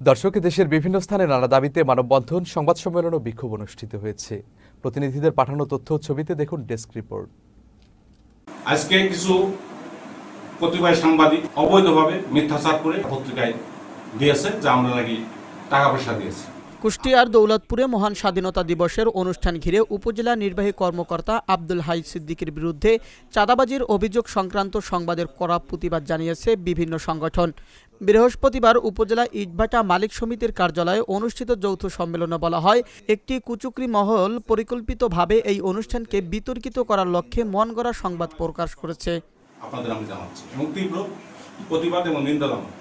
দর্শক, দেশের বিভিন্ন স্থানে নানা দাবিতে মানববন্ধন, সংবাদ সম্মেলন ও বিক্ষোভ অনুষ্ঠিত হয়েছে। প্রতিনিধিদের পাঠানো তথ্য ও ছবিতে দেখুন ডেস্ক রিপোর্ট। আজকে কিছু কতিপয় সাংবাদিক অবৈধভাবে মিথ্যাচার করে পত্রিকায় দিয়েছে যে আমরা নাকি টাকা পয়সা দিয়েছি। কুষ্টিয়ার দৌলতপুরে মহান স্বাধীনতা দিবসের অনুষ্ঠান ঘিরে উপজেলা নির্বাহী কর্মকর্তা আব্দুল হাই সিদ্দিকীর বিরুদ্ধে চাঁদাবাজির অভিযোগ সংক্রান্ত সংবাদের কড়া প্রতিবাদ জানিয়েছে বিভিন্ন সংগঠন। বৃহস্পতিবার উপজেলা ইটভাটা মালিক সমিতির কার্যালয়ে অনুষ্ঠিত যৌথ সম্মেলনে বলা হয়, একটি কুচক্রী মহল পরিকল্পিতভাবে এই অনুষ্ঠানকে বিতর্কিত করার লক্ষ্যে মন গড়া সংবাদ প্রকাশ করেছে। আপনাদের আমি জানাচ্ছি এবং তীব্র প্রতিবাদ এবং নিন্দা জানাচ্ছি।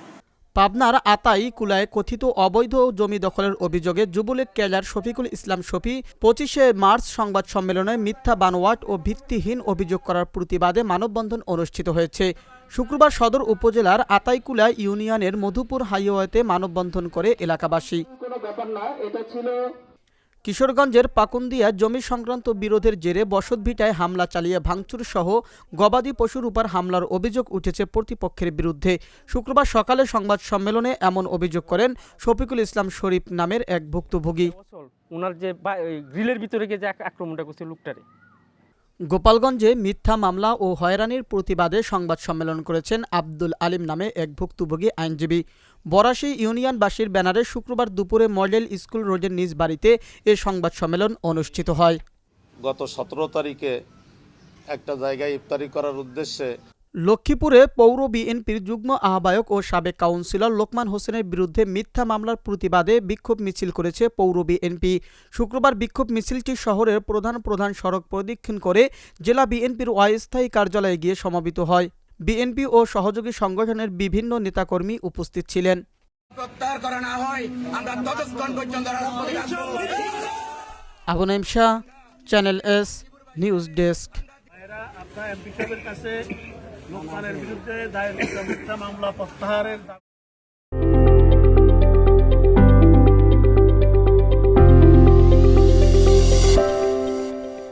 পাবনার আতাই কুলায় কথিত অবৈধ জমি দখলের অভিযোগে যুবলীগ ক্যাডার শফিকুল ইসলাম শফি 25শে মার্চ সংবাদ সম্মেলনে মিথ্যা বানোয়াট ও ভিত্তিহীন অভিযোগ করার প্রতিবাদে মানববন্ধন অনুষ্ঠিত হয়েছে। শুক্রবার সদর উপজেলার আতাইকুলা ইউনিয়নের মধুপুর হাইওয়েতে মানববন্ধন করে এলাকাবাসী। কিশোরগঞ্জের পাকুন্দিয়া জমি সংক্রান্ত বিরোধের জেরে বসতভিটায় হামলা চালিয়ে ভাঙচুর সহ গবাদি পশুর উপর হামলার অভিযোগ উঠেছে প্রতিপক্ষের বিরুদ্ধে। শুক্রবার সকালে সংবাদ সম্মেলনে এমন অভিযোগ করেন শফিকুল ইসলাম শরীফ নামের এক ভুক্তভোগী। ওনার যে গ্রিলের ভিতরে গিয়ে যে আক্রমণটা করছে লোকটারে। গোপালগঞ্জে মিথ্যা মামলা ও হয়রানির প্রতিবাদে সংবাদ সম্মেলন করেছেন আব্দুল আলিম নামে এক ভুক্তভোগী আইনজীবী। বরাশী ইউনিয়নবাসীর ব্যানারে শুক্রবার দুপুরে মডেল স্কুল রোডের নিজ বাড়িতে এ সংবাদ সম্মেলন অনুষ্ঠিত হয়। গত 17 তারিখে একটা জায়গায় ইফতারি করার উদ্দেশ্যে লক্ষ্মীপুরে পৌর বিএনপির যুগ্ম আহ্বায়ক ও সাবেক কাউন্সিলর লোকমান হোসেনের বিরুদ্ধে মিথ্যা মামলার প্রতিবাদে বিক্ষোভ মিছিল করেছে পৌর বিএনপি। শুক্রবার বিক্ষোভ মিছিলটি শহরের প্রধান সড়ক প্রদক্ষিণ করে জেলা বিএনপির অস্থায়ী কার্যালয়ে গিয়ে সমাবেত হয়। বিএনপি ও সহযোগী সংগঠনের বিভিন্ন নেতাকর্মী উপস্থিত ছিলেন। Abu Naim Shah, channel S, news desk. আপনার এমপি সাহেবের কাছে লোকমানের বিরুদ্ধে দায়ের মিথ্যা মামলা প্রত্যাহারের